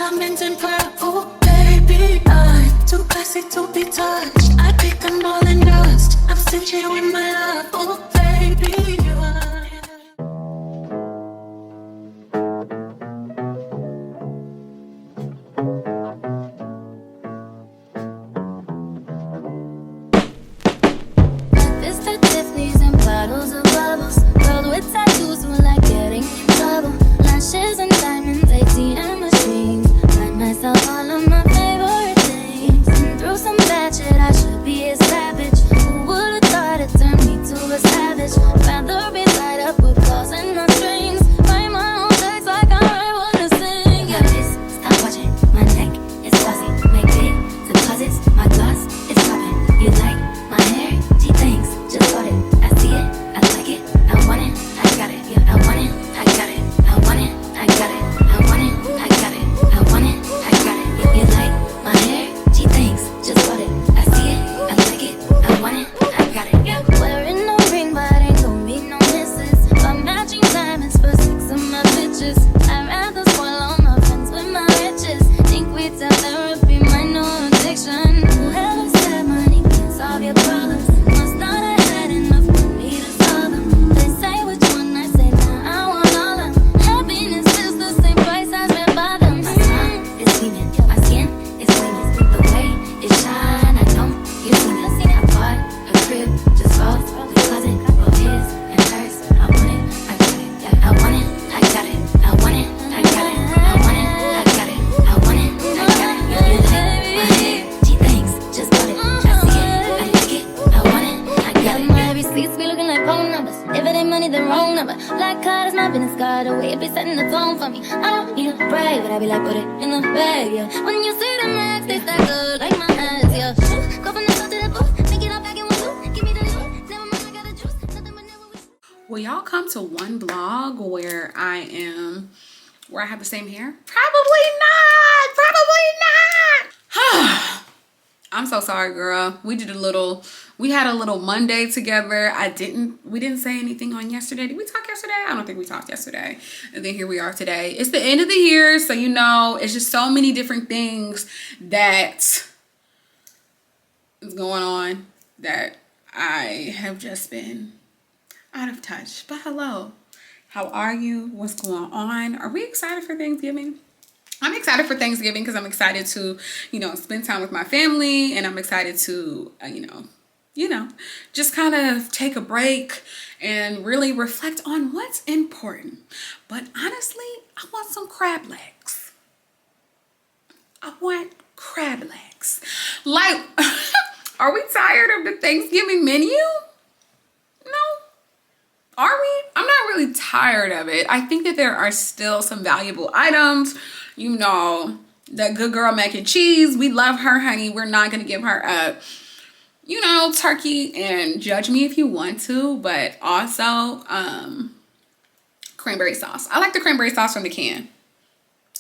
diamonds and pearl. Oh baby, I'm too classy to be touched. I pick them all in dust. I'm stingy with my love. Oh baby, you are. Bottles of bubbles, girls with tattoos who like getting in trouble. Lashes and diamonds, ATM machines. Buy myself all of my favorite things. Been through some bad shit, I should be a savage. Who would've thought it turned me to a savage? Rather be tied up with calls and not strings. Write my own text like I write what I sing. Yeah, this, stop watching, my neck is glossy. Make big deposits, my gloss is popping. You like my hair? She thinks, just got it. I like it, I want it, I got it, yeah, I want it, I got it, I want it, I got it, I want it, I got it, I want it, I got it, yeah, you like my hair? She thinks, just bought it, I see it, I like it, I want it, I got it, yeah. Wearing no ring, but ain't gon' be no misses. But matching diamonds for 6 of my bitches. I'd rather spoil all my friends with my riches. Think we tell therapy, my no addiction. Whoever said money can solve your problems must not have had enough money to solve them. They say which one, I say nah, I want all of them. Happiness is the same price as red bottoms. My smile is gleaming, my skin is gleaming. The way it shine, I know you've seen it. I bought a crib just for the closet of his and hers. I want it, I got it, yeah, I want it, I got it, I want it, I got it, I want it, I got it, I want it, I got it, yeah, you like my hair? She thinks, just bought it, I see it, I like it, I want it, I got it. My receipts be looking like phone numbers. If it ain't money, then wrong number. Black card is my business card. The way it be setting the tone for me. I don't need a brag, but I be like, put it in the bag, yeah. When you see the max, they stack up like my ass, yeah. Go from the top to the booth, make it all back in one loop. Give me the loot, never mind, I got the juice. Nothing but never wish. Will y'all come to one vlog where I have the same hair? Probably not. Probably not. I'm so sorry, girl. We had a little Monday together. We didn't say anything on yesterday. Did we talk yesterday? I don't think we talked yesterday. And then here we are today. It's the end of the year, so you know, it's just so many different things that is going on that I have just been out of touch. But hello, how are you? What's going on? Are we excited for Thanksgiving? I'm excited for Thanksgiving because I'm excited to, spend time with my family, and I'm excited to, just kind of take a break and really reflect on what's important. But honestly, I want some crab legs. I want crab legs. Like, are we tired of the Thanksgiving menu? No. Are we? I'm not really tired of it. I think that there are still some valuable items. That good girl mac and cheese. We love her, honey. We're not going to give her up. Turkey, and judge me if you want to, but also cranberry sauce. I like the cranberry sauce from the can.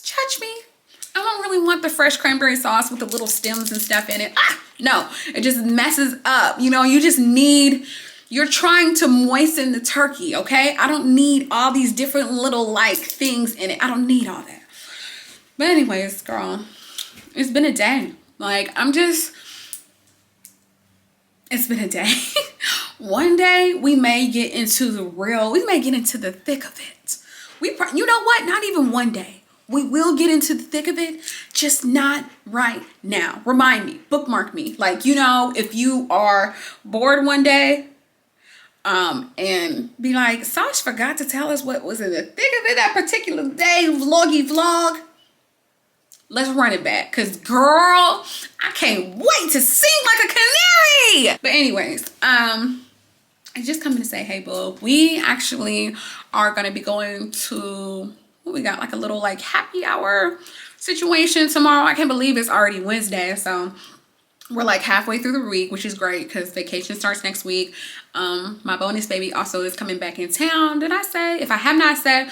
Judge me. I don't really want the fresh cranberry sauce with the little stems and stuff in it. No, it just messes up. You're trying to moisten the turkey, okay? I don't need all these different little things in it. I don't need all that. But anyways, girl, it's been a day. It's been a day. One day we may get into the thick of it. You know what? Not even one day. We will get into the thick of it, just not right now. Remind me, bookmark me. If you are bored one day, and be like, Sash forgot to tell us what was in the thick of it that particular day, vlog. Let's run it back, because girl, I can't wait to sing like a canary. But anyways, I just coming to say, hey boo, we actually are going to be going to, we got a little happy hour situation tomorrow. I can't believe it's already Wednesday, so we're halfway through the week, which is great because vacation starts next week. My bonus baby also is coming back in town. Did I say? If I have not said,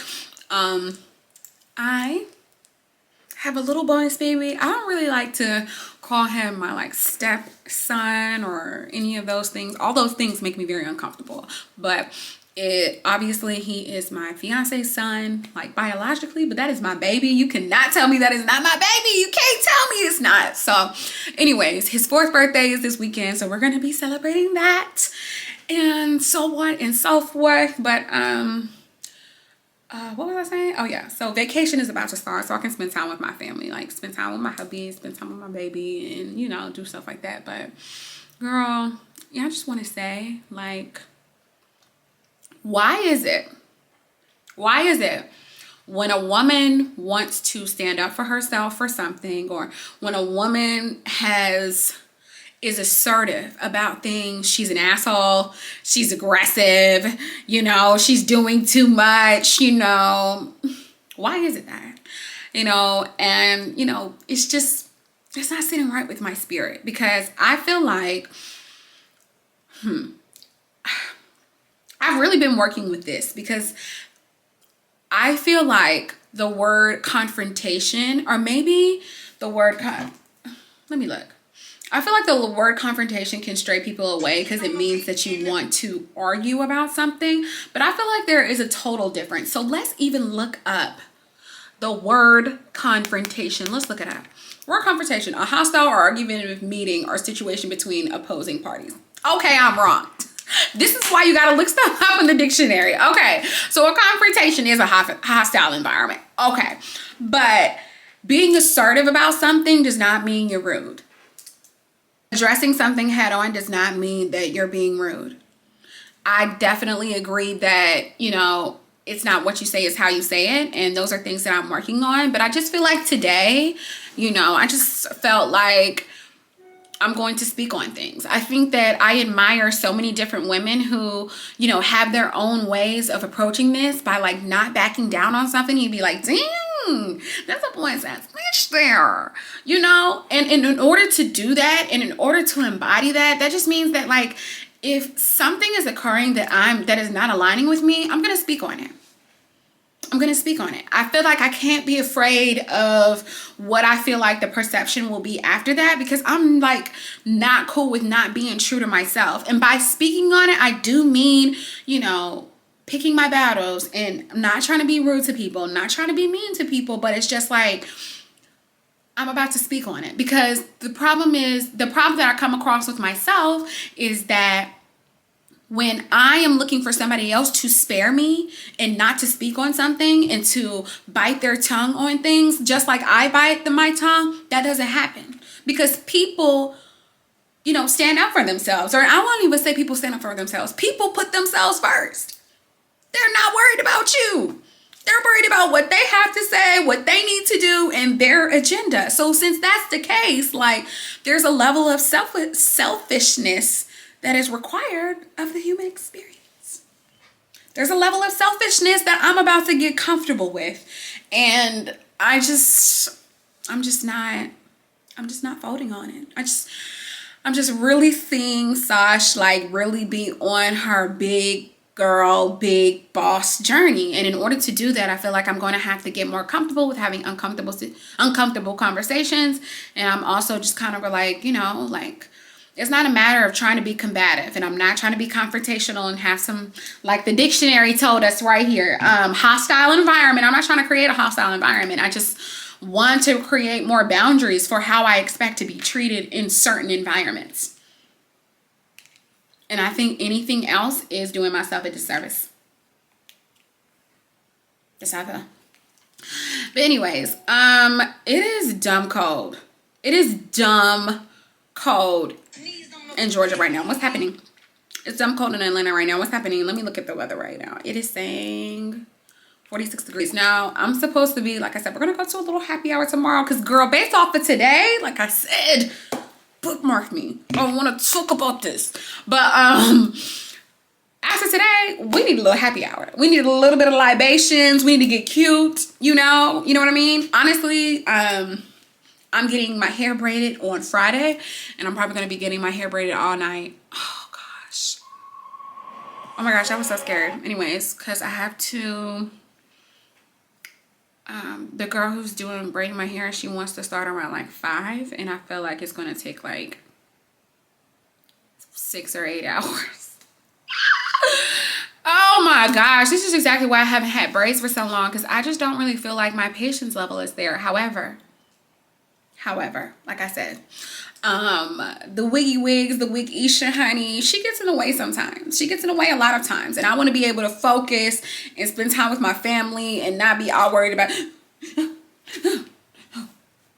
I have a little bonus baby. I don't really like to call him my stepson or any of those things. All those things make me very uncomfortable. But Obviously he is my fiance's son, like biologically, but that is my baby. You cannot tell me that is not my baby. You can't tell me it's not. So anyways, his 4th birthday is this weekend, so we're gonna be celebrating that and so on and so forth. But what was I saying? Oh yeah, so vacation is about to start, so I can spend time with my family, like spend time with my hubby, spend time with my baby, and you know, do stuff like that. But girl, yeah, I just want to say, like, why is it when a woman wants to stand up for herself for something, or when a woman is assertive about things, she's an asshole, she's aggressive, you know, she's doing too much, you know, why is it that, you know? And you know, it's not sitting right with my spirit, because I feel like I've really been working with this, because I feel like the word confrontation, or maybe the word let me look. I feel like the word confrontation can stray people away because it means that you want to argue about something. But I feel like there is a total difference. So let's even look up the word confrontation. Let's look it up. Word confrontation: a hostile or argumentative meeting or situation between opposing parties. Okay, I'm wrong. This is why you gotta look stuff up in the dictionary. Okay, so a confrontation is a hostile environment. Okay, but being assertive about something does not mean you're rude. Addressing something head on does not mean that you're being rude. I definitely agree that, you know, it's not what you say, it's how you say it. And those are things that I'm working on. But I just feel like today, you know, I just felt like I'm going to speak on things. I think that I admire so many different women who, you know, have their own ways of approaching this by like not backing down on something. You'd be like, dang, that's a boy's ass bitch there, you know? And in order to do that, and in order to embody that, that just means that like, if something is occurring that is not aligning with me, I'm going to speak on it. I'm going to speak on it. I feel like I can't be afraid of what I feel like the perception will be after that, because I'm like not cool with not being true to myself. And by speaking on it, I do mean, you know, picking my battles and not trying to be rude to people, not trying to be mean to people, but it's just like, I'm about to speak on it, because the problem that I come across with myself is that when I am looking for somebody else to spare me and not to speak on something and to bite their tongue on things, just like I bite my tongue, that doesn't happen. Because people, you know, stand up for themselves. Or I won't even say people stand up for themselves. People put themselves first. They're not worried about you. They're worried about what they have to say, what they need to do, and their agenda. So since that's the case, like, there's a level of selfishness that is required of the human experience. There's a level of selfishness that I'm about to get comfortable with. And I'm just not voting on it. I'm just really seeing Sash like really be on her big girl, big boss journey. And in order to do that, I feel like I'm going to have to get more comfortable with having uncomfortable conversations. And I'm also just kind of like, you know, like, it's not a matter of trying to be combative, and I'm not trying to be confrontational and have some, like the dictionary told us right here, hostile environment. I'm not trying to create a hostile environment. I just want to create more boundaries for how I expect to be treated in certain environments. And I think anything else is doing myself a disservice. That's how I feel. But anyways, it is dumb cold. It is dumb cold in Georgia right now. What's happening? It's dumb cold in Atlanta right now. What's happening? Let me look at the weather right now. It is saying 46 degrees. Now, I'm supposed to be, like I said, we're going to go to a little happy hour tomorrow, because, girl, based off of today, like I said, bookmark me. I want to talk about this. But after today, we need a little happy hour. We need a little bit of libations. We need to get cute, you know what I mean? Honestly, I'm getting my hair braided on Friday, and I'm probably going to be getting my hair braided all night. Oh, gosh. Oh, my gosh, I was so scared. Anyways, because I have to... the girl who's doing braiding my hair, she wants to start around like 5, and I feel like it's going to take like 6 or 8 hours. Oh, my gosh, this is exactly why I haven't had braids for so long, because I just don't really feel like my patience level is there. However, like I said, the wiggy wigs, the wig Isha, honey, she gets in the way sometimes. She gets in the way a lot of times, and I want to be able to focus and spend time with my family and not be all worried about, you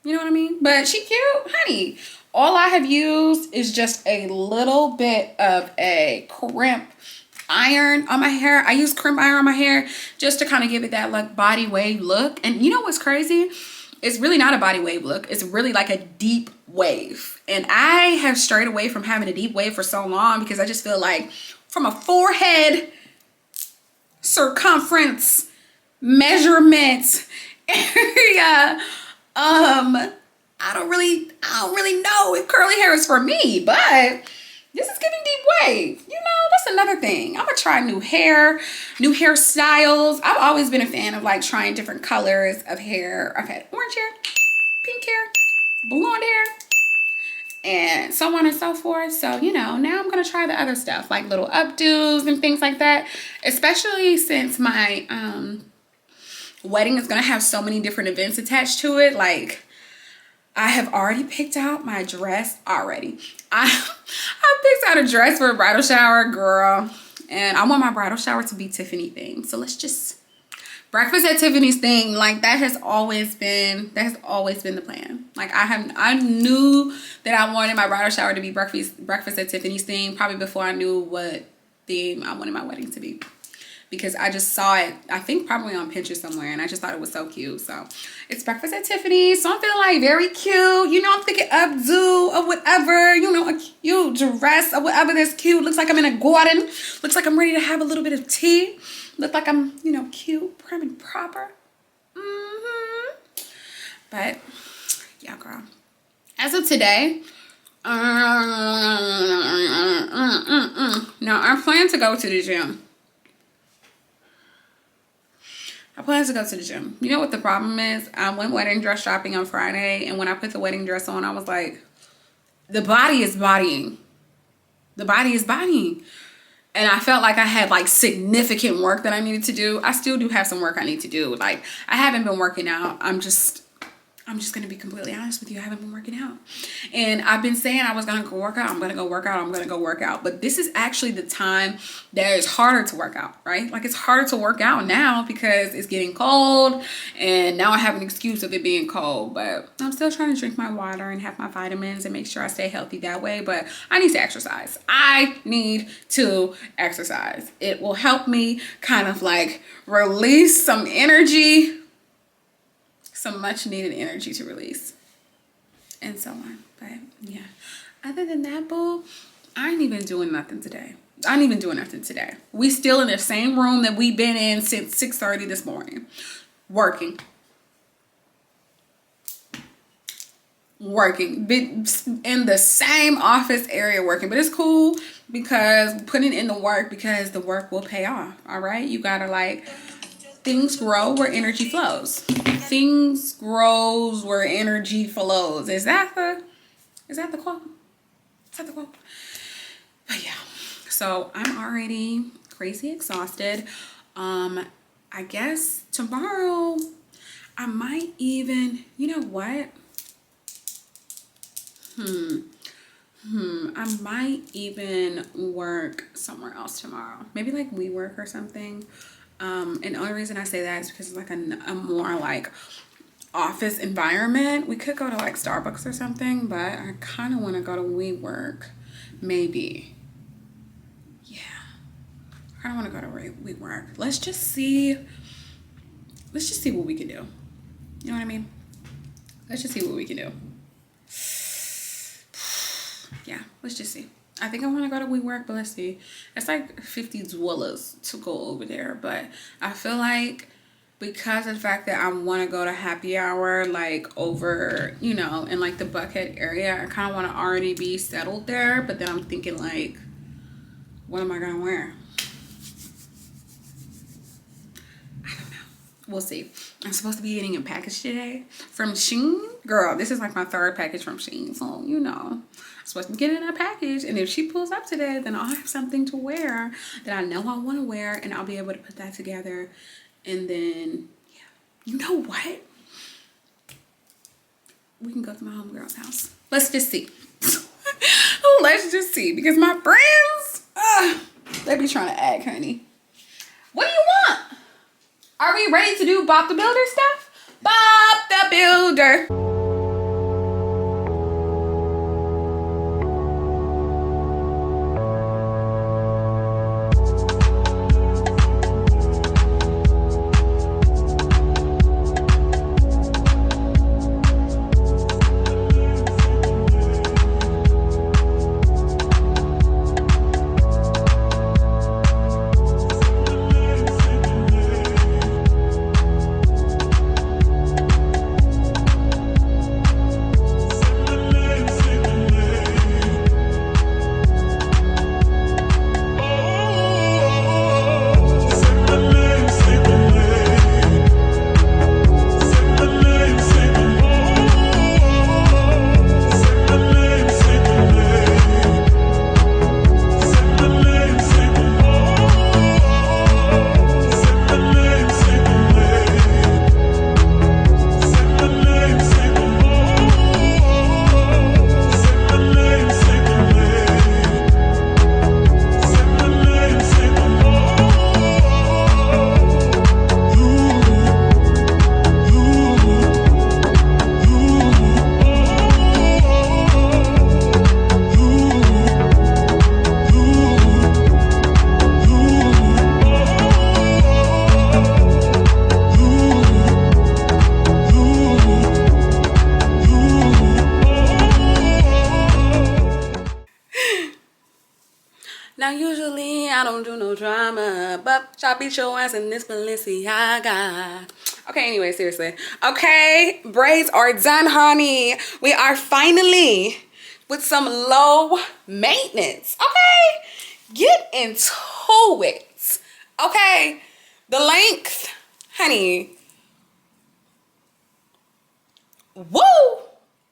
know what I mean? But she cute, honey. All I have used is just a little bit of a crimp iron on my hair. I use crimp iron on my hair just to kind of give it that like body wave look. And you know what's crazy? It's really not a body wave look. It's really like a deep wave. And I have strayed away from having a deep wave for so long because I just feel like from a forehead circumference measurement area, I don't really know if curly hair is for me, but this is giving deep wave. You know, that's another thing. I'm gonna try new hairstyles. I've always been a fan of like trying different colors of hair. I've had orange hair, pink hair, blonde hair, and so on and so forth. So, you know, now I'm gonna try the other stuff, like little updos and things like that, especially since my wedding is gonna have so many different events attached to it. Like, I have already picked out my dress already. I picked out a dress for a bridal shower, girl. And I want my bridal shower to be Tiffany themed. So let's just, breakfast at Tiffany's theme, like that has always been the plan. Like I knew that I wanted my bridal shower to be breakfast at Tiffany's theme probably before I knew what theme I wanted my wedding to be. Because I just saw it, I think probably on Pinterest somewhere, and I just thought it was so cute. So it's breakfast at Tiffany's, so I'm feeling like very cute. You know, I'm thinking updo or whatever, you know, a cute dress or whatever that's cute. Looks like I'm in a garden. Looks like I'm ready to have a little bit of tea. Look like I'm, you know, cute, prim and proper. But yeah, girl. As of today, now I plan to go to the gym. I plan to go to the gym. You know what the problem is? I went wedding dress shopping on Friday, and when I put the wedding dress on, I was like, the body is bodying. The body is bodying. And I felt like I had like significant work that I needed to do. I still do have some work I need to do. Like, I haven't been working out. I'm just going to be completely honest with you. I haven't been working out. And I've been saying I was going to go work out. I'm going to go work out. I'm going to go work out. But this is actually the time that it's harder to work out, right? Like, it's harder to work out now because it's getting cold. And now I have an excuse of it being cold. But I'm still trying to drink my water and have my vitamins and make sure I stay healthy that way. But I need to exercise. I need to exercise. It will help me kind of like release some energy, some much needed energy to release, and so on. But yeah, other than that, boo, I ain't even doing nothing today. We still in the same room that we've been in since 6:30 this morning, working, been in the same office area working. But it's cool because putting in the work, because the work will pay off. All right, you gotta like, things grow where energy flows. Things grows where energy flows. Is that the quote? Is that the quote? But yeah, so I'm already crazy exhausted. I guess tomorrow I might even, you know what? I might even work somewhere else tomorrow. Maybe like WeWork or something. And the only reason I say that is because it's like a more like office environment. We could go to like Starbucks or something, but I kind of want to go to WeWork. Maybe. Yeah. I kind of want to go to WeWork. Let's just see what we can do. You know what I mean? Let's just see what we can do. Yeah, let's just see. I think I want to go to WeWork, but let's see. It's like $50 to go over there. But I feel like because of the fact that I want to go to happy hour, like over, you know, in like the Buckhead area, I kind of want to already be settled there. But then I'm thinking like, what am I going to wear? I don't know. We'll see. I'm supposed to be getting a package today from Shein. Girl, this is like my third package from Shein. So, you know, I'm supposed to be getting a package. And if she pulls up today, then I'll have something to wear that I know I want to wear. And I'll be able to put that together. And then, yeah. You know what? We can go to my homegirl's house. Let's just see. Let's just see. Because my friends, they be trying to act, honey. What do you want? Are we ready to do Bob the Builder stuff? Bob the Builder. Now usually I don't do no drama, but y'all beat your ass in this Balenciaga. Okay, anyway, seriously. Okay, braids are done, honey. We are finally with some low maintenance. Okay, get into it. Okay, the length, honey. Woo!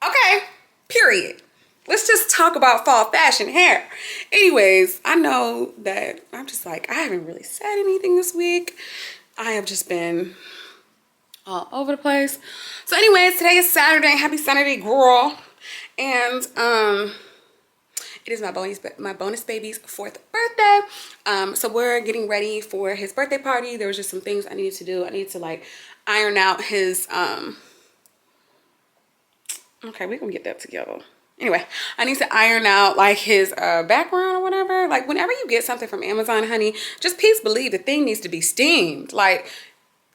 Okay, period. Let's just talk about fall fashion hair. Anyways, I know that I'm just like, I haven't really said anything this week. I have just been all over the place. So anyways, today is Saturday. Happy Saturday, girl. And it is my bonus baby's 4th birthday. So we're getting ready for his birthday party. There was just some things I needed to do. I needed to like iron out his okay, we're gonna get that together. Anyway, I need to iron out like his background or whatever. Like whenever you get something from Amazon, honey, just please believe the thing needs to be steamed, like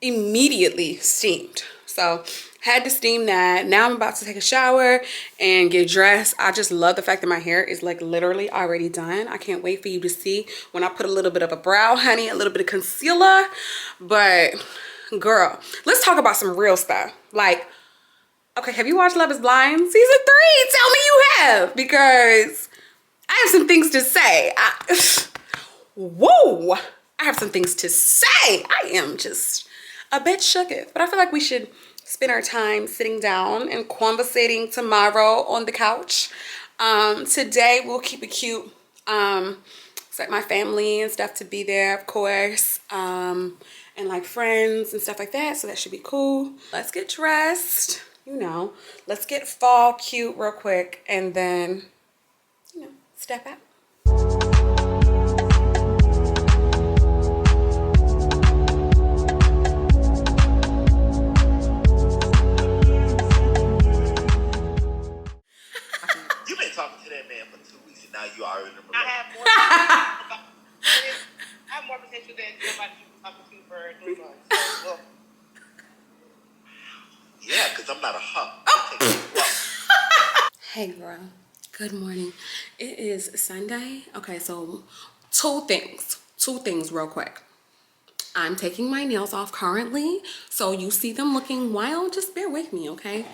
immediately steamed. So had to steam that. Now I'm about to take a shower and get dressed. I just love the fact that my hair is like literally already done. I can't wait for you to see when I put a little bit of a brow, honey, a little bit of concealer. But girl, let's talk about some real stuff. Like, okay, have you watched Love is Blind season 3? Tell me you have, because I have some things to say. Whoa, I have some things to say. I am just a bit shooketh, but I feel like we should spend our time sitting down and conversating tomorrow on the couch. Today we'll keep it cute. Expect my family and stuff to be there, of course, and like friends and stuff like that. So that should be cool. Let's get dressed. You know, let's get fall cute real quick and then, you know, step out. You've been talking to that man for 2 weeks and now you already remember. I have more potential than somebody you've been talking to for 3 months. Well, Yeah, because I'm not a hump. Hey girl, good morning. It is Sunday. Okay, so two things real quick. I'm taking my nails off currently, so you see them looking wild, just bear with me, okay?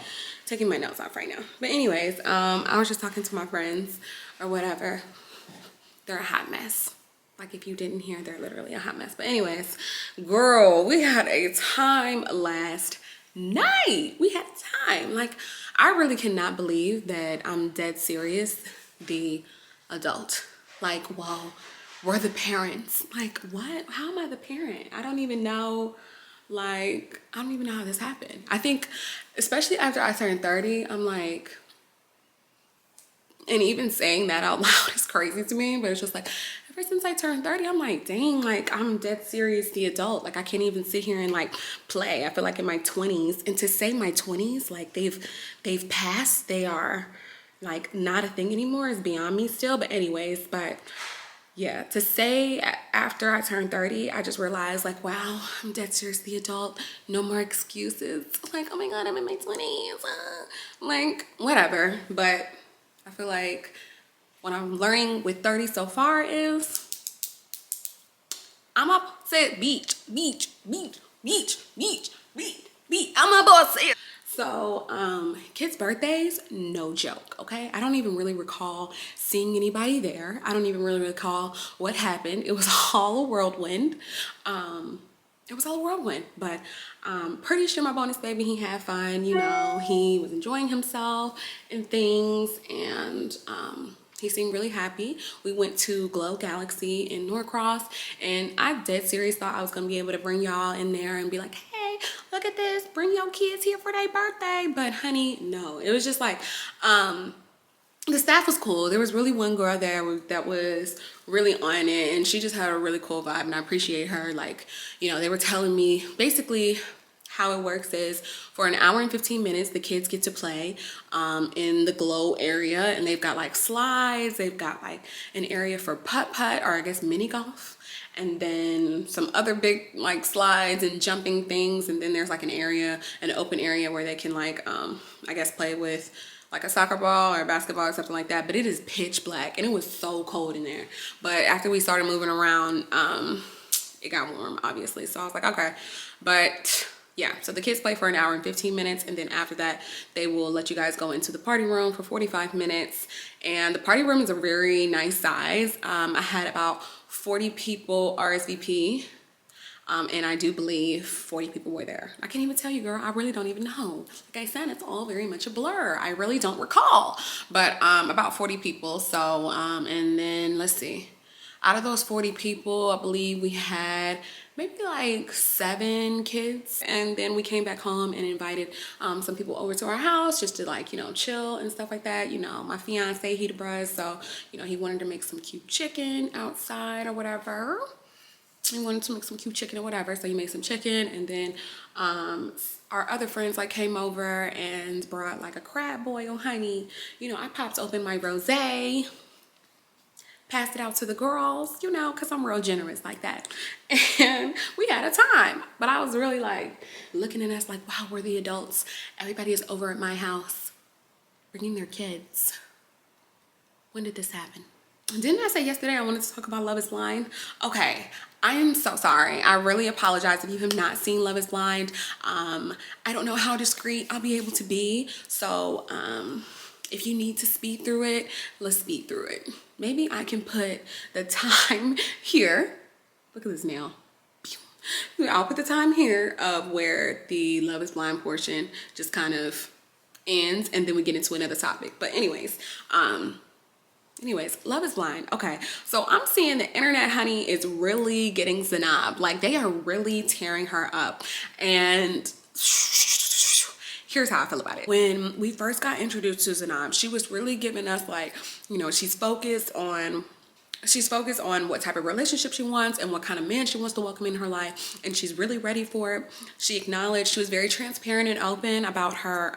Taking my nails off right now. But anyways, I was just talking to my friends or whatever. They're a hot mess. Like if you didn't hear, they're literally a hot mess. But anyways, girl, we had a time last night. We had time. Like, I really cannot believe that I'm dead serious, the adult. Like, whoa, we're the parents. Like, what? How am I the parent? I don't even know. Like, I don't even know how this happened. I think, especially after I turned 30, I'm like, and even saying that out loud is crazy to me, but it's just like, ever since I turned 30, I'm like, dang, like I'm dead serious, the adult. Like I can't even sit here and like play. I feel like in my 20s, and to say my 20s, like they've passed, they are like not a thing anymore is beyond me still. But anyways, but yeah, to say after I turned 30, I just realized like, wow, I'm dead serious, the adult. No more excuses. Like, oh my God, I'm in my 20s. Like, whatever. But I feel like what I'm learning with 30 so far is I'm up said beach. I'm a boss. So kids' birthdays, no joke, okay? I don't even really recall seeing anybody there. I don't even really recall what happened. It was all a whirlwind. But pretty sure my bonus baby, he had fun, you know, he was enjoying himself and things, and he seemed really happy. We went to Glow Galaxy in Norcross, and I dead serious thought I was gonna be able to bring y'all in there and be like, hey, look at this, bring your kids here for their birthday. But honey, no, it was just like, the staff was cool. There was really one girl there that was really on it, and she just had a really cool vibe, and I appreciate her. Like, you know, they were telling me basically how it works is for an hour and 15 minutes, the kids get to play in the Glow area, and they've got like slides, they've got like an area for putt-putt, or I guess mini golf, and then some other big like slides and jumping things, and then there's like an open area where they can like I guess play with like a soccer ball or a basketball or something like that. But it is pitch black, and it was so cold in there. But after we started moving around, it got warm, obviously. So I was like, okay. But yeah, so the kids play for an hour and 15 minutes, and then after that, they will let you guys go into the party room for 45 minutes. And the party room is a very nice size. I had about 40 people RSVP. And I do believe 40 people were there. I can't even tell you, girl. I really don't even know. Like I said, it's all very much a blur. I really don't recall. But about 40 people. So, and then let's see. Out of those 40 people, I believe we had maybe like 7 kids. And then we came back home and invited some people over to our house just to like, you know, chill and stuff like that. You know, my fiance, he the bruh, so, you know, he wanted to make some cute chicken outside or whatever. He wanted to make some cute chicken or whatever, so he made some chicken. And then our other friends like came over and brought like a crab boil, honey. You know, I popped open my rosé, passed it out to the girls, you know, because I'm real generous like that. And we had a time. But I was really like looking at us like, wow, we're the adults. Everybody is over at my house bringing their kids. When did this happen? Didn't I say yesterday I wanted to talk about Love is Blind? Okay, I am so sorry. I really apologize if you have not seen Love is Blind. I don't know how discreet I'll be able to be. So if you need to speed through it, let's speed through it. Maybe I can put the time here. Look at this nail. I'll put the time here of where the Love is Blind portion just kind of ends, and then we get into another topic. But anyways, Love is Blind. Okay, so I'm seeing the internet, honey, is really getting Zanab. Like, they are really tearing her up. And here's how I feel about it. When we first got introduced to Zanab, she was really giving us like, you know, she's focused on what type of relationship she wants and what kind of man she wants to welcome in her life. And she's really ready for it. She acknowledged, she was very transparent and open about her,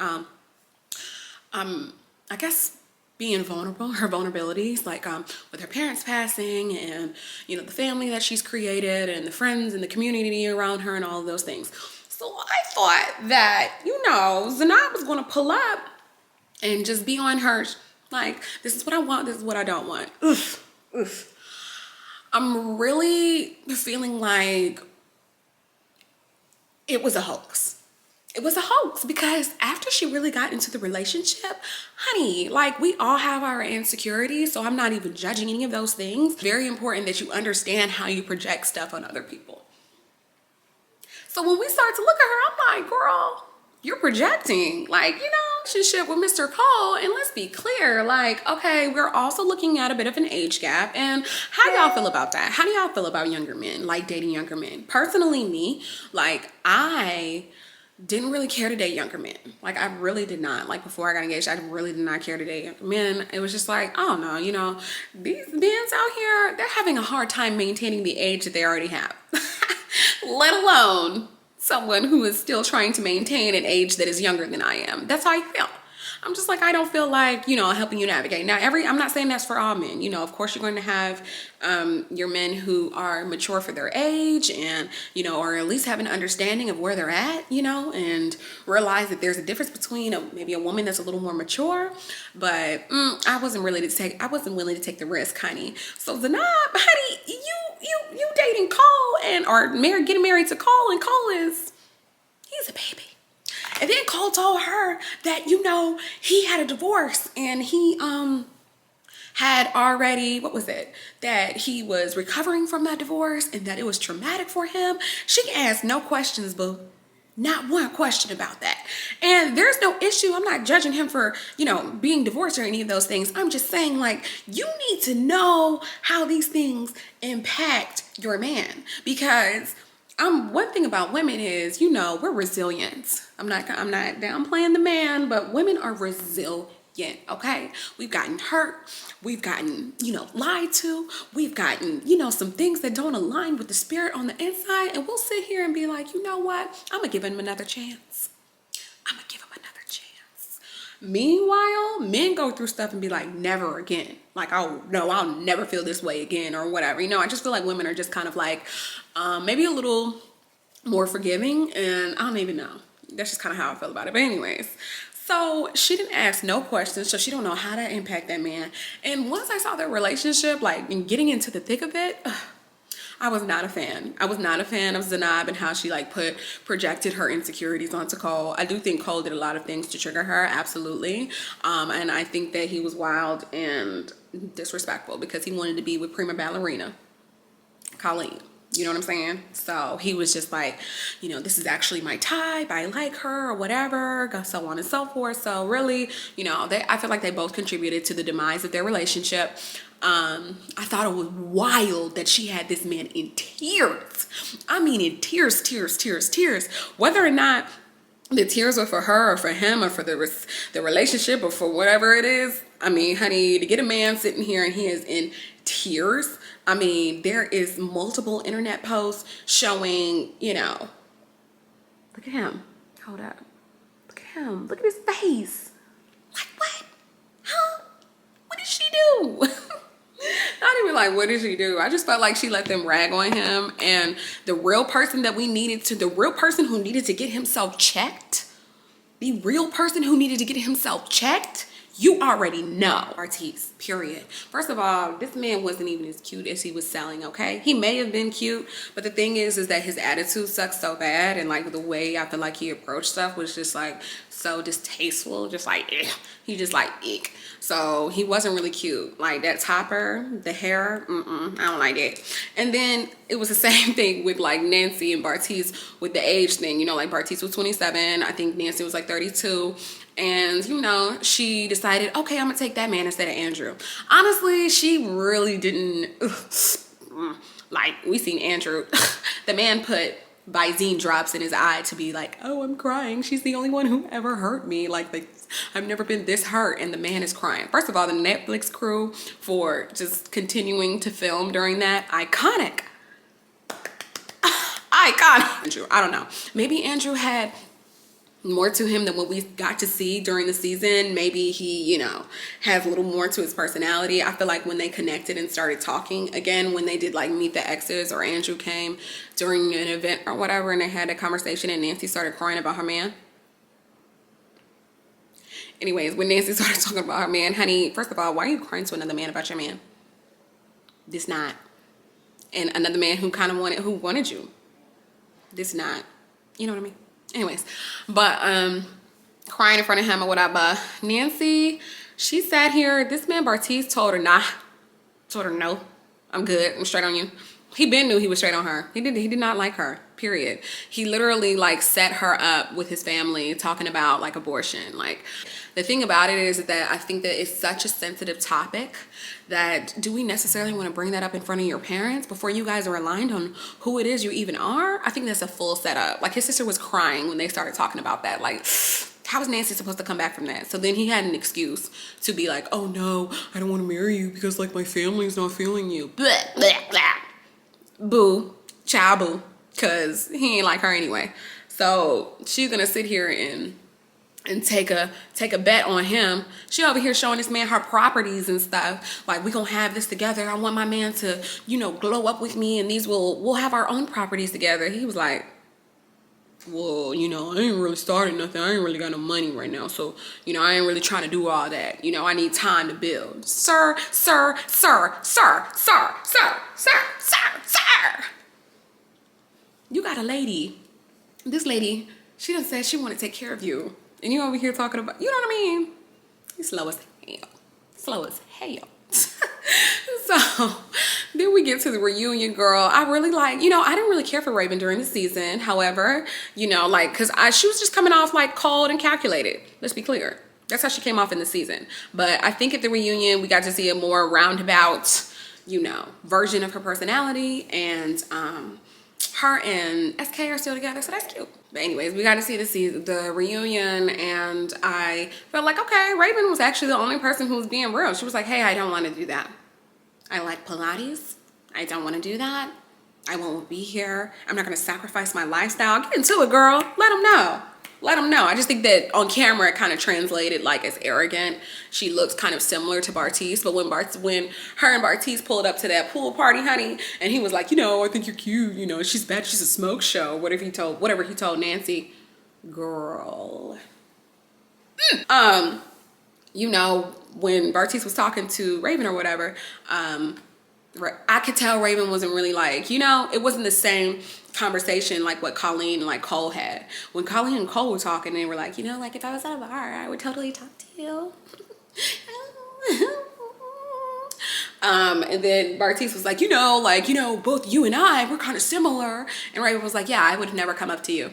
I guess, being vulnerable, her vulnerabilities, like with her parents passing, and you know, the family that she's created, and the friends and the community around her, and all of those things. So I thought that, you know, Zanab was going to pull up and just be on her, like, this is what I want, this is what I don't want. Oof. I'm really feeling like it was a hoax. it was a hoax, because after she really got into the relationship, honey, like, we all have our insecurities, so I'm not even judging any of those things. Very important that you understand how you project stuff on other people. So when we start to look at her, I'm like, girl, you're projecting, like, relationship with Mr. Cole. And let's be clear, like, okay, we're also looking at a bit of an age gap. And how do y'all feel about that? How do y'all feel about younger men, like dating younger men? Personally, me, like, I didn't really care to date younger men. Like, I really did not. Like, before I got engaged, I really did not care to date younger men. It was just like, I don't know, these men out here, they're having a hard time maintaining the age that they already have. Let alone someone who is still trying to maintain an age that is younger than I am. That's how I feel. I'm just like, I don't feel like, helping you navigate. Now, I'm not saying that's for all men. Of course, you're going to have your men who are mature for their age and, or at least have an understanding of where they're at, and realize that there's a difference between maybe a woman that's a little more mature. But I wasn't willing to take the risk, honey. So Zanab, honey, you dating Cole or getting married to Cole, and he's a baby. And then Cole told her that, he had a divorce and he had already, that he was recovering from that divorce and that it was traumatic for him. She asked no questions, boo. Not one question about that. And there's no issue. I'm not judging him for, being divorced or any of those things. I'm just saying, like, you need to know how these things impact your man, because one thing about women is, we're resilient. I'm not downplaying the man, but women are resilient, okay? We've gotten hurt. We've gotten, lied to. We've gotten, some things that don't align with the spirit on the inside. And we'll sit here and be like, you know what? I'm going to give him another chance. Meanwhile, men go through stuff and be like, never again. Like, oh, no, I'll never feel this way again or whatever. I just feel like women are just kind of like, maybe a little more forgiving, and I don't even know. That's just kind of how I feel about it. But anyways, so she didn't ask no questions, so she don't know how to impact that man. And once I saw their relationship, like, and getting into the thick of it, I was not a fan. I was not a fan of Zanab and how she projected her insecurities onto Cole. I do think Cole did a lot of things to trigger her, absolutely. And I think that he was wild and disrespectful because he wanted to be with prima ballerina Colleen. You know what I'm saying? So he was just like, this is actually my type. I like her or whatever, so on and so forth. So really, I feel like they both contributed to the demise of their relationship. I thought it was wild that she had this man in tears. I mean, in tears. Whether or not the tears were for her or for him or for the relationship or for whatever it is. I mean, honey, to get a man sitting here and he is in tears. I mean, there is multiple internet posts showing, look at him. Hold up. Look at him. Look at his face. Like, what? Huh? What did she do? Not even like, what did she do? I just felt like she let them rag on him, and the real person who needed to get himself checked, you already know. Artiste, period. First of all, this man wasn't even as cute as he was selling, okay? He may have been cute, but the thing is that his attitude sucks so bad, and like the way I feel like he approached stuff was just like so distasteful, just like, eh. He just like, ick. So he wasn't really cute. Like that topper, the hair, I don't like that. And then it was the same thing with like Nancy and Bartiz with the age thing. Like Bartiz was 27. I think Nancy was like 32. And, she decided, okay, I'm going to take that man instead of Andrew. Honestly, she really didn't. Like, we seen Andrew. The man put Visine drops in his eye to be like, oh, I'm crying. She's the only one who ever hurt me. Like I've never been this hurt. And the man is crying. First of all, the Netflix crew for just continuing to film during that, iconic. Andrew, I don't know. Maybe Andrew had more to him than what we got to see during the season. Maybe he, has a little more to his personality. I feel like when they connected and started talking again, when they did like Meet the Exes, or Andrew came during an event or whatever, and they had a conversation and Nancy started crying about her man. Anyways, when Nancy started talking about her man, honey, first of all, why are you crying to another man about your man? This not. And another man who wanted you. This not. You know what I mean? Anyways, but crying in front of him or whatever. Nancy, she sat here. This man Bartiz told her nah. Told her no. I'm good. I'm straight on you. He been knew he was straight on her. He did not like her. Period. He literally like set her up with his family talking about like abortion. Like the thing about it is that I think that it's such a sensitive topic that do we necessarily want to bring that up in front of your parents before you guys are aligned on who it is you even are? I think that's a full setup. Like his sister was crying when they started talking about that. Like, how is Nancy supposed to come back from that? So then he had an excuse to be like, oh no, I don't want to marry you because like my family's not feeling you. Blah, blah, blah. Boo, child boo, cause he ain't like her anyway. So she's gonna sit here and take a bet on him. She over here showing this man her properties and stuff. Like, we gonna have this together. I want my man to, you know, glow up with me, and we'll have our own properties together. He was like, well, you know, I ain't really started nothing. I ain't really got no money right now. So, you know, I ain't really trying to do all that. You know, I need time to build. Sir. You got a lady. This lady, she done said she want to take care of you. And you over here talking about, you know what I mean? You slow as hell. Slow as hell. So then we get to the reunion, girl. I really like, you know, I didn't really care for Raven during the season. However, you know, like, cause she was just coming off like cold and calculated. Let's be clear. That's how she came off in the season. But I think at the reunion, we got to see a more roundabout, you know, version of her personality. And her and SK are still together, so that's cute. But anyways, we got to see the reunion, and I felt like, okay, Raven was actually the only person who was being real. She was like, hey, I don't want to do that. I like Pilates. I don't want to do that. I won't be here. I'm not going to sacrifice my lifestyle. Get into it, girl. Let them know. Let them know. I just think that on camera it kind of translated like as arrogant. She looks kind of similar to Bartiz, but when her and Bartiz pulled up to that pool party, honey, and he was like, you know, I think you're cute, you know, she's bad, she's a smoke show, whatever he told Nancy, girl. You know, when Bartiz was talking to Raven or whatever, I could tell Raven wasn't really like, you know, it wasn't the same conversation like what Colleen and like Cole had. When Colleen and Cole were talking, they were like, you know, like if I was at a bar, I would totally talk to you. And then Bartiz was like, you know, both you and I, we're kind of similar. And Raven was like, yeah, I would have never come up to you.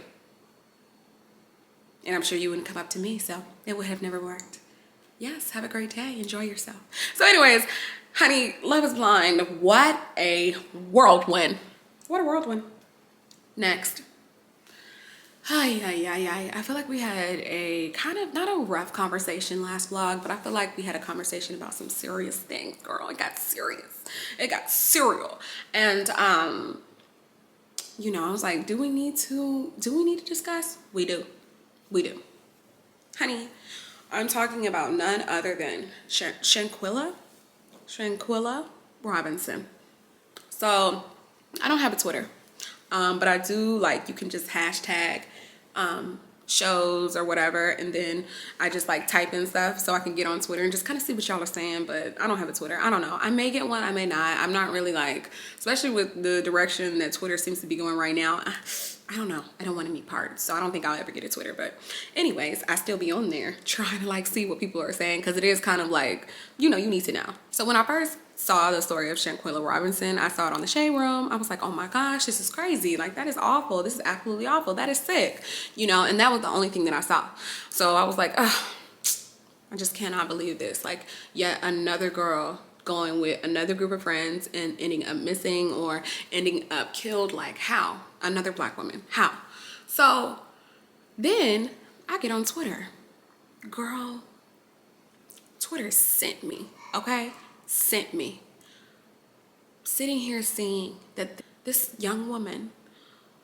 And I'm sure you wouldn't come up to me, so it would have never worked. Yes, have a great day. Enjoy yourself. So anyways, honey, Love is Blind. What a whirlwind. What a whirlwind. Next. I feel like we had a kind of, not a rough conversation last vlog, but I feel like we had a conversation about some serious things, girl. It got serious. It got serial. And, you know, I was like, do we need to discuss? We do. Honey, I'm talking about none other than Shanquella Robinson. So I don't have a Twitter, but I do, like, you can just hashtag shows or whatever, and then I just like type in stuff so I can get on Twitter and just kind of see what y'all are saying. But I don't have a Twitter. I don't know, I may get one, I may not. I'm not really like, especially with the direction that Twitter seems to be going right now, I don't know. I don't want to meet parts, so I don't think I'll ever get a Twitter. But anyways, I still be on there trying to like see what people are saying, because it is kind of like, you know, you need to know. So when I first saw the story of Shanquella Robinson, I saw it on the Shade Room. I was like, oh my gosh, this is crazy. Like, that is awful. This is absolutely awful. That is sick, you know. And that was the only thing that I saw. So I was like, ugh, I just cannot believe this. Like, yet another girl going with another group of friends and ending up missing or ending up killed. Like, how? Another Black woman, how? So then I get on Twitter. Girl, Twitter sent me, okay? Sent me. Sitting here seeing that this young woman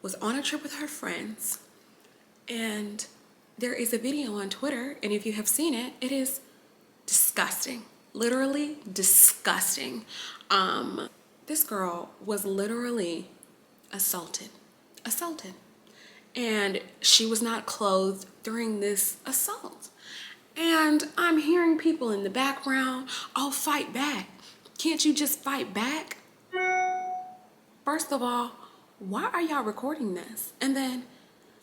was on a trip with her friends, and there is a video on Twitter, and if you have seen it, it is disgusting. Literally disgusting. This girl was literally assaulted, and she was not clothed during this assault. And I'm hearing people in the background, oh, fight back. Can't you just fight back? First of all, why are y'all recording this? And then,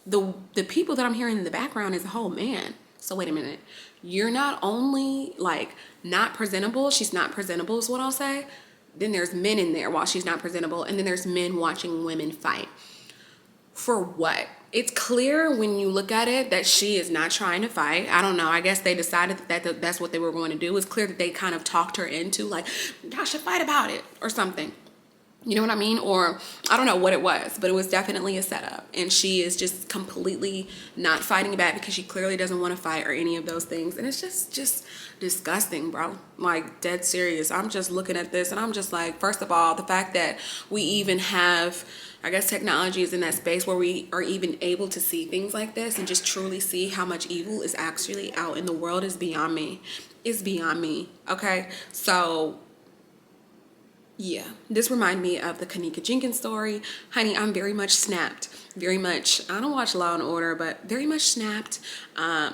the people that I'm hearing in the background is a whole man. So wait a minute. You're not only like not presentable, she's not presentable is what I'll say. Then there's men in there while she's not presentable, and then there's men watching women fight. For what? It's clear when you look at it that she is not trying to fight. I don't know. I guess they decided that that's what they were going to do. It's clear that they kind of talked her into like, y'all should fight about it or something. You know what I mean? Or I don't know what it was, but it was definitely a setup. And she is just completely not fighting back because she clearly doesn't want to fight or any of those things. And it's just disgusting, bro. Like, dead serious. I'm just looking at this and I'm just like, first of all, the fact that we even have, I guess technology is in that space where we are even able to see things like this and just truly see how much evil is actually out in the world is beyond me. It's beyond me. Okay. So yeah, this reminded me of the Kanika Jenkins story. Honey, I'm very much snapped. Very much, I don't watch Law and Order, but very much snapped.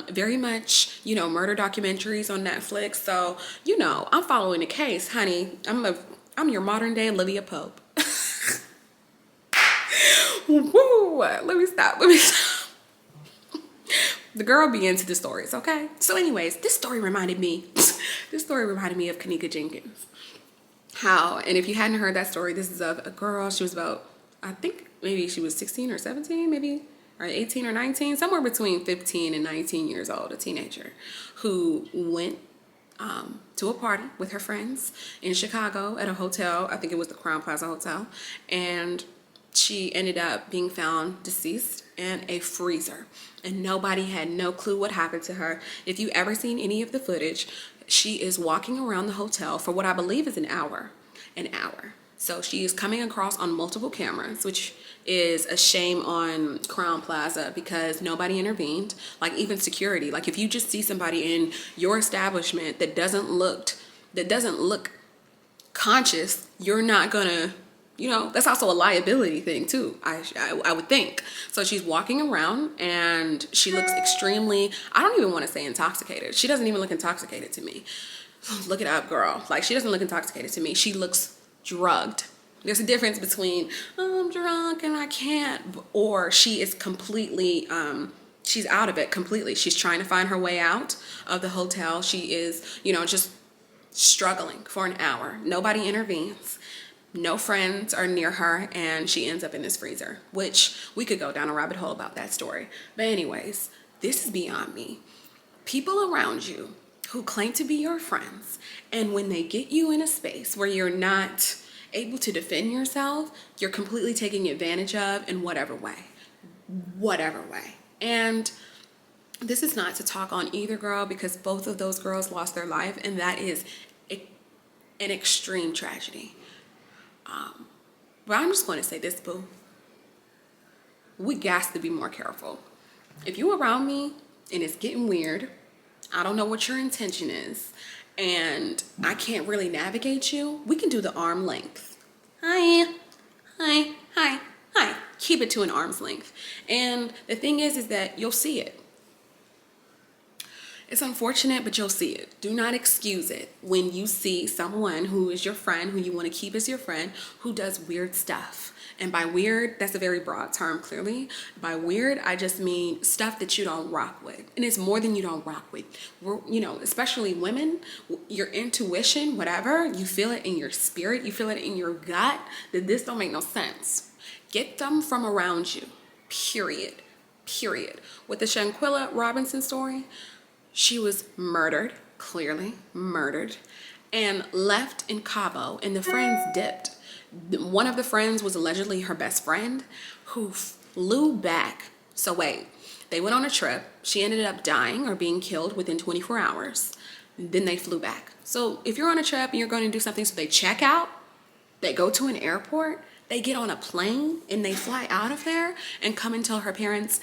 Very much, you know, murder documentaries on Netflix. So, you know, I'm following the case, honey. I'm your modern day Olivia Pope. Woo! Let me stop. The girl be into the stories, okay? So anyways, this story reminded me of Kanika Jenkins. How, and if you hadn't heard that story, this is of a girl. She was about, I think maybe she was 16 or 17, maybe, or 18 or 19, somewhere between 15 and 19 years old, a teenager, who went to a party with her friends in Chicago at a hotel. I think it was the Crown Plaza Hotel. And she ended up being found deceased in a freezer. And nobody had no clue what happened to her. If you ever seen any of the footage, she is walking around the hotel for what I believe is an hour. So she is coming across on multiple cameras, which is a shame on Crown Plaza because nobody intervened. Like even security, like if you just see somebody in your establishment that doesn't look conscious, you're not gonna, you know, that's also a liability thing too, I would think. So she's walking around and she looks extremely, I don't even want to say intoxicated. She doesn't even look intoxicated to me. Look it up, girl. Like, she doesn't look intoxicated to me. She looks drugged. There's a difference between, oh, I'm drunk and I can't, or she is completely, she's out of it completely. She's trying to find her way out of the hotel. She is, you know, just struggling for an hour. Nobody intervenes. No friends are near her, and she ends up in this freezer, which we could go down a rabbit hole about that story. But anyways, this is beyond me. People around you who claim to be your friends, and when they get you in a space where you're not able to defend yourself, you're completely taking advantage of in whatever way. And this is not to talk on either girl, because both of those girls lost their life, and that is an extreme tragedy. But I'm just going to say this, boo. We got to be more careful. If you around me and it's getting weird, I don't know what your intention is, and I can't really navigate you, we can do the arm length. Hi. Keep it to an arm's length. And the thing is that you'll see it. It's unfortunate, but you'll see it. Do not excuse it when you see someone who is your friend, who you want to keep as your friend, who does weird stuff. And by weird, that's a very broad term, clearly. By weird, I just mean stuff that you don't rock with. And it's more than you don't rock with. You know, especially women, your intuition, whatever, you feel it in your spirit, you feel it in your gut, that this don't make no sense. Get them from around you, period. With the Shanquilla Robinson story, she was murdered, clearly murdered, and left in Cabo, and the friends dipped. One of the friends was allegedly her best friend, who flew back. So wait, they went on a trip. She ended up dying or being killed within 24 hours. Then they flew back. So if you're on a trip and you're going to do something, so they check out, they go to an airport, they get on a plane, and they fly out of there and come and tell her parents,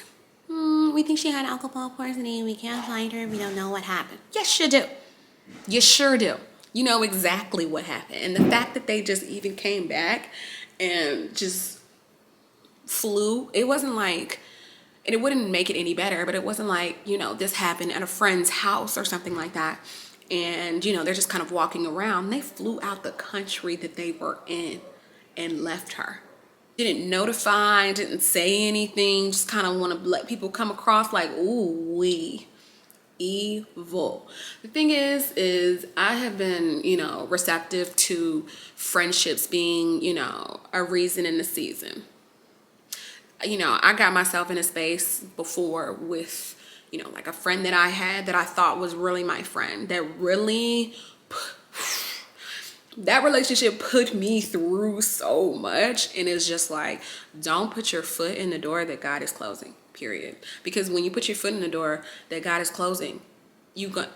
we think she had alcohol poisoning. We can't find her. We don't know what happened. Yes, you do. You sure do. You know exactly what happened. And the fact that they just even came back and just flew, it wasn't like, and it wouldn't make it any better, but it wasn't like, you know, this happened at a friend's house or something like that. And, you know, they're just kind of walking around. They flew out the country that they were in and left her. didn't notify, didn't say anything, just kind of want to let people come across like, ooh, we evil. The thing is I have been, you know, receptive to friendships being, you know, a reason in the season. You know, I got myself in a space before with, you know, like a friend that I had that I thought was really my friend, that really, that relationship put me through so much. And it's just like, don't put your foot in the door that God is closing, period. Because when you put your foot in the door that God is closing, you're gonna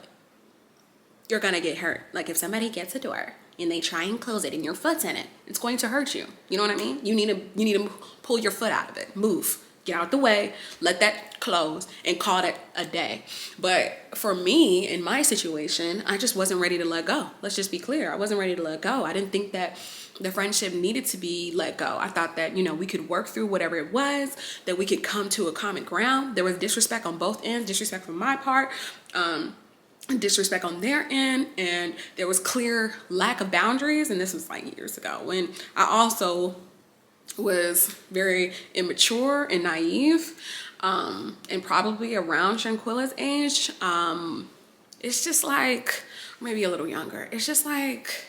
get hurt. Like if somebody gets a door and they try and close it and your foot's in it, it's going to hurt you. You know what I mean? You need to pull your foot out of it. Move. Get out the way. Let that close and call it a day. But for me, in my situation, I just wasn't ready to let go. Let's just be clear. I wasn't ready to let go. I didn't think that the friendship needed to be let go. I thought that, you know, we could work through whatever it was, that we could come to a common ground. There was disrespect on both ends, disrespect from my part, disrespect on their end, and there was clear lack of boundaries. And this was like years ago when I also was very immature and naive, and probably around Shanquilla's age. It's just like, maybe a little younger. It's just like,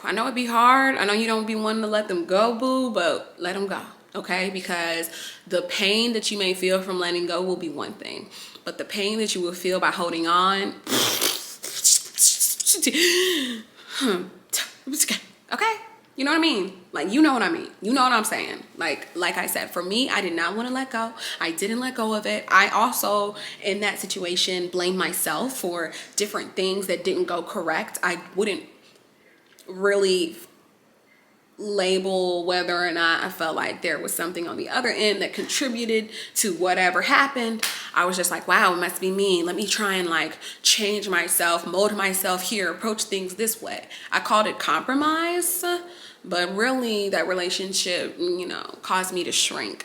I know it'd be hard. I know you don't be wanting to let them go, boo, but let them go, okay? Because the pain that you may feel from letting go will be one thing, but the pain that you will feel by holding on, okay? You know what I mean? Like, you know what I mean. You know what I'm saying. Like I said, for me, I did not want to let go. I didn't let go of it. I also, in that situation, blamed myself for different things that didn't go correct. I wouldn't really label whether or not I felt like there was something on the other end that contributed to whatever happened. I was just like, wow, it must be me. Let me try and like change myself, mold myself here, approach things this way. I called it compromise, but really that relationship, you know, caused me to shrink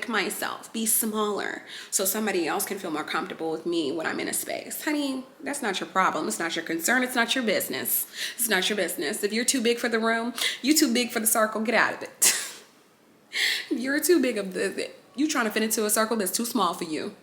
myself, be smaller, so somebody else can feel more comfortable with me when I'm in a space. Honey, that's not your problem. It's not your concern. It's not your business. It's not your business. If you're too big for the room, you too big for the circle, get out of it. If you're too big of you trying to fit into a circle that's too small for you.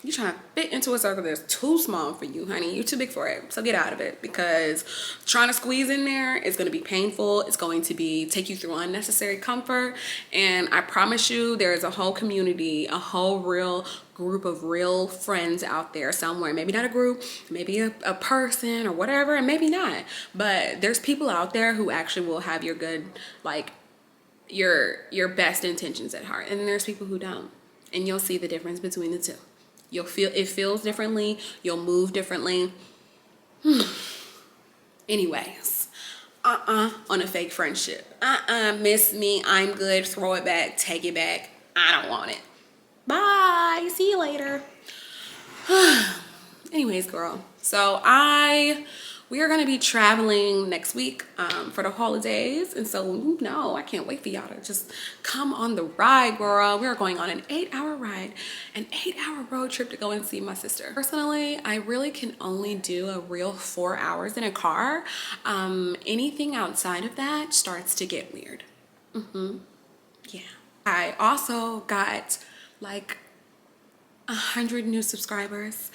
You're trying to fit into a circle that's too small for you, honey. You're too big for it. So get out of it, because trying to squeeze in there is going to be painful. It's going to take you through unnecessary comfort. And I promise you, there is a whole community, a whole real group of real friends out there somewhere. Maybe not a group, maybe a person or whatever, and maybe not. But there's people out there who actually will have your good, like your best intentions at heart. And then there's people who don't. And you'll see the difference between the two. You'll feel, it feels differently. You'll move differently. Anyways, on a fake friendship. Miss me, I'm good, throw it back, take it back. I don't want it. Bye, see you later. Anyways, girl, so we are going to be traveling next week for the holidays. And so, you know, I can't wait for y'all to just come on the ride, girl. We are going on an 8-hour ride, an 8-hour road trip to go and see my sister. Personally, I really can only do a real 4 hours in a car. Anything outside of that starts to get weird. Yeah. I also got like 100 new subscribers.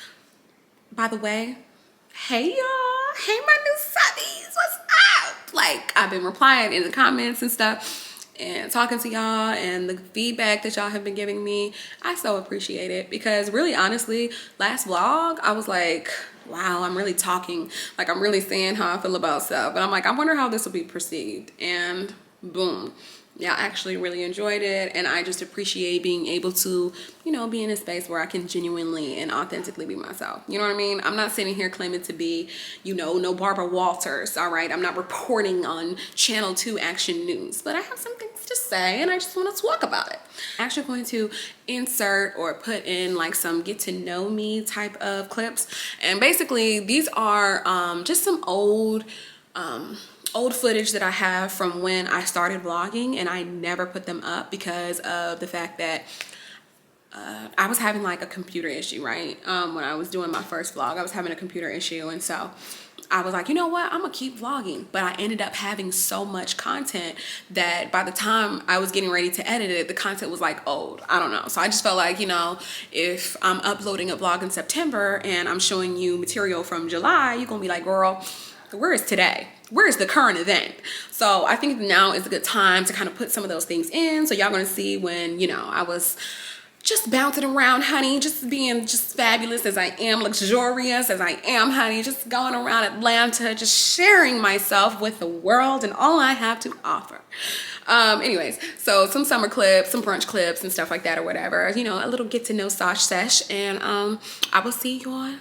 By the way, hey y'all, hey my new subbies, what's up? Like, I've been replying in the comments and stuff and talking to y'all, and the feedback that y'all have been giving me, I so appreciate it. Because really, honestly, last vlog I was like, wow, I'm really talking, like I'm really saying how I feel about stuff, and I'm like, I wonder how this will be perceived. And boom, yeah, I actually really enjoyed it. And I just appreciate being able to, you know, be in a space where I can genuinely and authentically be myself. You know what I mean? I'm not sitting here claiming to be, you know, no Barbara Walters, all right? I'm not reporting on Channel 2 Action News, but I have some things to say and I just want to talk about it. I'm actually going to insert or put in like some get to know me type of clips. And basically these are just some old footage that I have from when I started vlogging, and I never put them up because of the fact that I was having like a computer issue, right? When I was doing my first vlog, I was having a computer issue, and so I was like, you know what, I'm gonna keep vlogging. But I ended up having so much content that by the time I was getting ready to edit it, the content was like old. I don't know. So I just felt like, you know, if I'm uploading a vlog in September and I'm showing you material from July, you're gonna be like, girl, where is today? Where is the current event? So I think now is a good time to kind of put some of those things in. So y'all gonna see when, you know, I was just bouncing around, honey, just being just fabulous as I am, luxurious as I am, honey, just going around Atlanta, just sharing myself with the world and all I have to offer. Anyways, so some summer clips, some brunch clips and stuff like that or whatever, you know, a little get to know Sash sesh. And I will see you all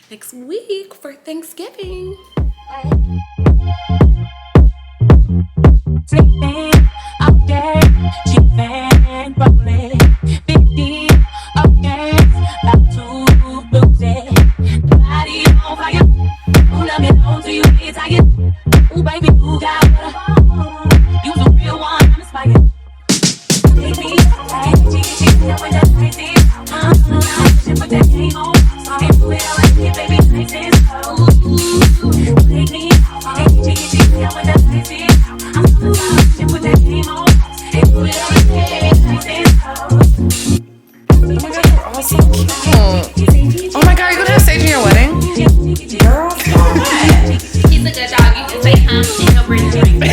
next week for Thanksgiving. Sleeping out there, chipping, rolling, 50, okay, about to lose it. Body on fire, who love me long till you get tired. Ooh, baby, you got what you the real one, I'm inspired. Take me, chicken, with that crazy. Put that game on, and do it all like it, baby, nice and slow. Take me, chicken, with that crazy. Put that game on, and do it all like it, baby, nice and slow. Oh my god, you're all so cute. Oh my god, are you gonna have sage in your wedding? Girl, He's a good dog. You can say and he'll bring you a ring.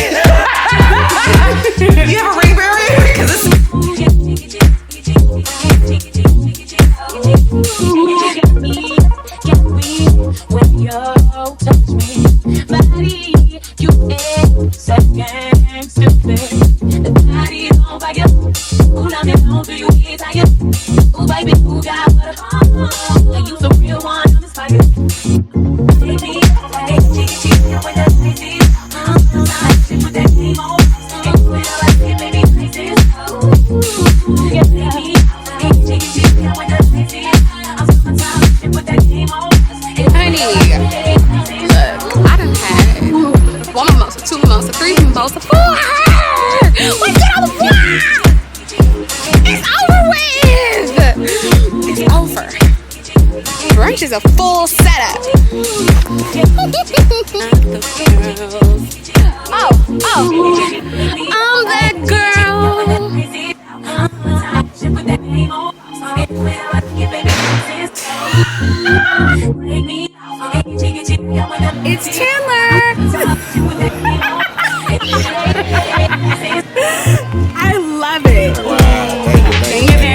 do you have a ring barrier? Because it's when you touch me, body, you ain't second stupid. The body is on fire. Who love you long till you get tired? Ooh, baby, who got what? You the real one, I'm inspired. Take me, with that crazy. Put that game on, and do it all like it, baby, nice and slow. Take me, with that crazy. I'm summertime, put that game on. Honey, look, I done had 1 mimosa, 2 mimosa, 3 mimosa, 4. Let's get on the block. It's over with. It's over. Brunch is a full setup. I'm that girl. It's Chandler. I love it. Thank you.